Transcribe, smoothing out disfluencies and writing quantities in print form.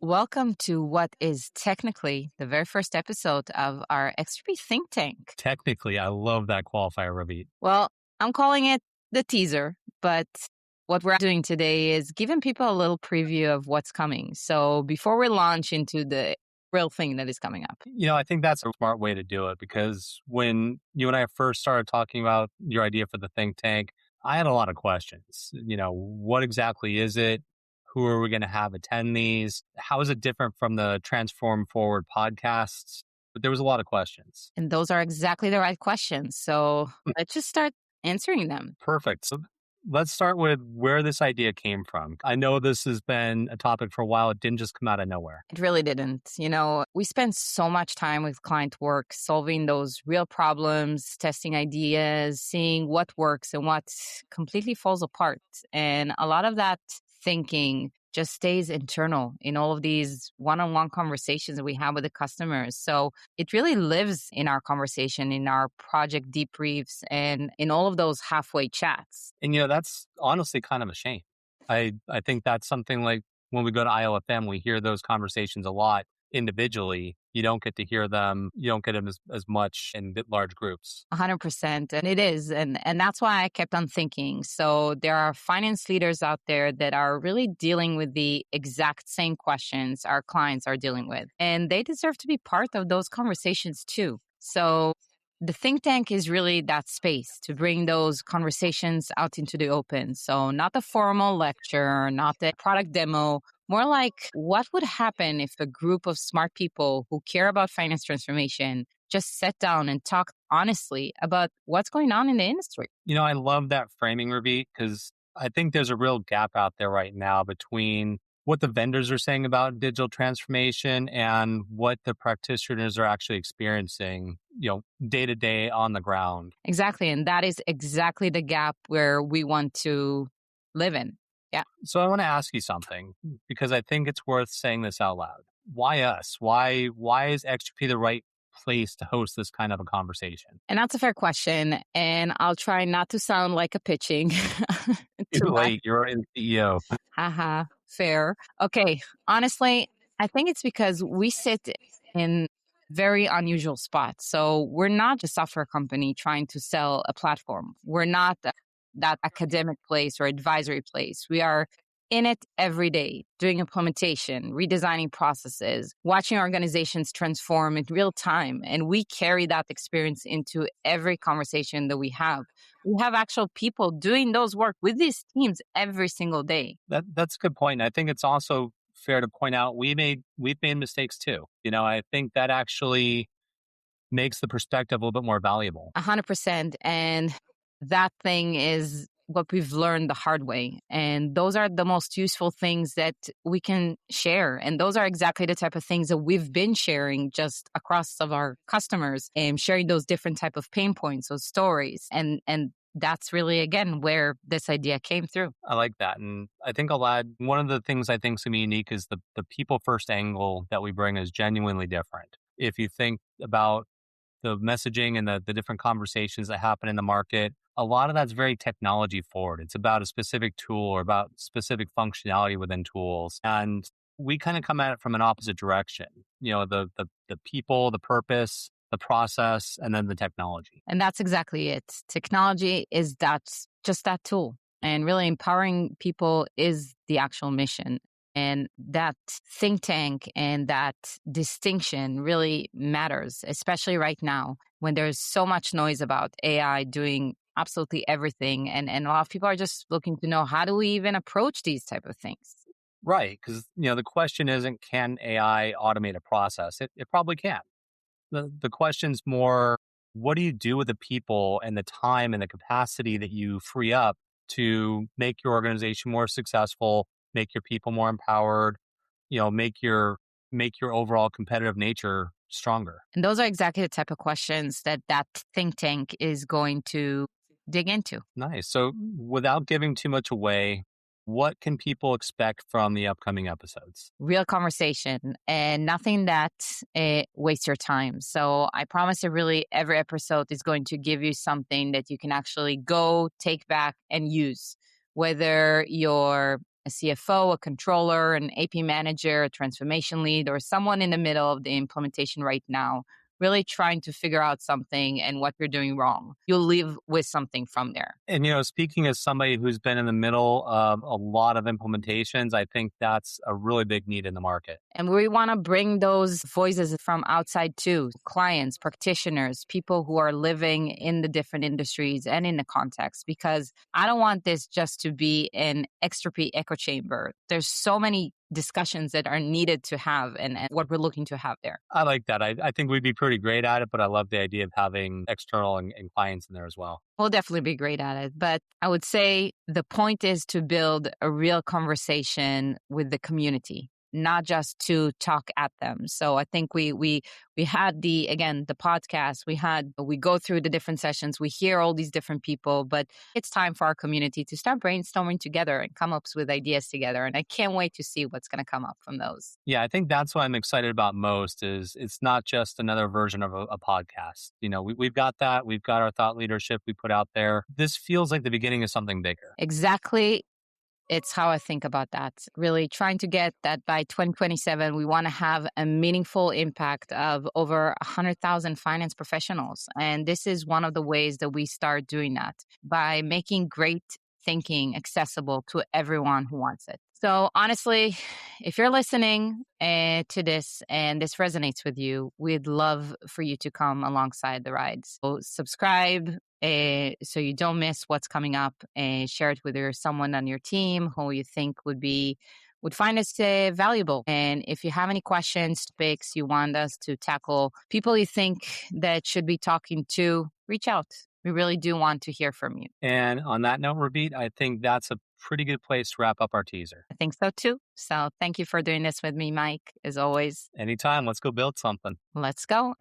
Welcome to what is technically the very first episode of our Extropy Think Tank. Technically, I love that qualifier, Ravit. Well, I'm calling it the teaser, but what we're doing today is giving people a little preview of what's coming. So before we launch into the real thing that is coming up. I think that's a smart way to do it because when you and I first started talking about your idea for the think tank, I had a lot of questions. What exactly is it? Who are we going to have attend these? How is it different from the Transform Forward podcasts? But there was a lot of questions. And those are exactly the right questions. So let's just start answering them. Perfect. So let's start with where this idea came from. I know this has been a topic for a while. It didn't just come out of nowhere. It really didn't. We spend so much time with client work, solving those real problems, testing ideas, seeing what works and what completely falls apart. And a lot of that thinking just stays internal in all of these one-on-one conversations that we have with the customers. So it really lives in our conversation, in our project debriefs, and in all of those halfway chats. And that's honestly kind of a shame. I think that's something like when we go to IOFM, we hear those conversations a lot individually. You don't get to hear them. You don't get them as much in large groups. 100%. And it is. And that's why I kept on thinking. So there are finance leaders out there that are really dealing with the exact same questions our clients are dealing with. And they deserve to be part of those conversations too. So the think tank is really that space to bring those conversations out into the open. So not a formal lecture, not a product demo, more like what would happen if a group of smart people who care about finance transformation just sat down and talked honestly about what's going on in the industry. I love that framing, Ravit, because I think there's a real gap out there right now between what the vendors are saying about digital transformation and what the practitioners are actually experiencing, day to day on the ground. Exactly. And that is exactly the gap where we want to live in. Yeah. So I want to ask you something because I think it's worth saying this out loud. Why us? Why is Extropy the right place to host this kind of a conversation? And that's a fair question. And I'll try not to sound like a pitching. Too late. You're already the CEO. Haha. Fair. Okay. Honestly, I think it's because we sit in very unusual spots. So we're not just a software company trying to sell a platform. We're not that academic place or advisory place. We are in it every day, doing implementation, redesigning processes, watching organizations transform in real time. And we carry that experience into every conversation that we have. We have actual people doing those work with these teams every single day. That's a good point. I think it's also fair to point out we've made mistakes too. I think that actually makes the perspective a little bit more valuable. 100%. And that thing is what we've learned the hard way. And those are the most useful things that we can share. And those are exactly the type of things that we've been sharing just across of our customers and sharing those different type of pain points, those stories. And that's really, again, where this idea came through. I like that. And I think I'll add one of the things I think is unique is the people first angle that we bring is genuinely different. If you think about the messaging and the different conversations that happen in the market, a lot of that's very technology forward. It's about a specific tool or about specific functionality within tools. And we kind of come at it from an opposite direction. The people, the purpose, the process, and then the technology. And that's exactly it. Technology is just that tool. And really empowering people is the actual mission. And that think tank and that distinction really matters, especially right now when there's so much noise about AI doing absolutely everything. And a lot of people are just looking to know, how do we even approach these type of things? Right. Because, the question isn't, can AI automate a process? It probably can. The question's more, what do you do with the people and the time and the capacity that you free up to make your organization more successful, make your people more empowered, make your overall competitive nature stronger? And those are exactly the type of questions that think tank is going to dig into. Nice. So without giving too much away, what can people expect from the upcoming episodes? Real conversation and nothing that wastes your time. So I promise that really every episode is going to give you something that you can actually go take back and use, whether you're a CFO, a controller, an AP manager, a transformation lead, or someone in the middle of the implementation right now, really trying to figure out something and what you're doing wrong. You'll leave with something from there. And, speaking as somebody who's been in the middle of a lot of implementations, I think that's a really big need in the market. And we want to bring those voices from outside too, clients, practitioners, people who are living in the different industries and in the context, because I don't want this just to be an Extropy echo chamber. There's so many discussions that are needed to have and what we're looking to have there. I like that. I think we'd be pretty great at it, but I love the idea of having external and clients in there as well. We'll definitely be great at it. But I would say the point is to build a real conversation with the community, not just to talk at them. So I think we had the podcast. We go through the different sessions. We hear all these different people, but it's time for our community to start brainstorming together and come up with ideas together. And I can't wait to see what's going to come up from those. Yeah, I think that's what I'm excited about most is it's not just another version of a podcast. We've got that. We've got our thought leadership we put out there. This feels like the beginning of something bigger. Exactly. It's how I think about that. Really trying to get that by 2027, we want to have a meaningful impact of over 100,000 finance professionals. And this is one of the ways that we start doing that by making great thinking accessible to everyone who wants it. So honestly, if you're listening to this and this resonates with you, we'd love for you to come alongside the ride. So subscribe, so you don't miss what's coming up, and share it with someone on your team who you think would find us valuable. And if you have any questions, topics you want us to tackle, people you think that should be talking to, reach out. We really do want to hear from you. And on that note, Ravit, I think that's a pretty good place to wrap up our teaser. I think so too. So thank you for doing this with me, Mike, as always. Anytime. Let's go build something. Let's go.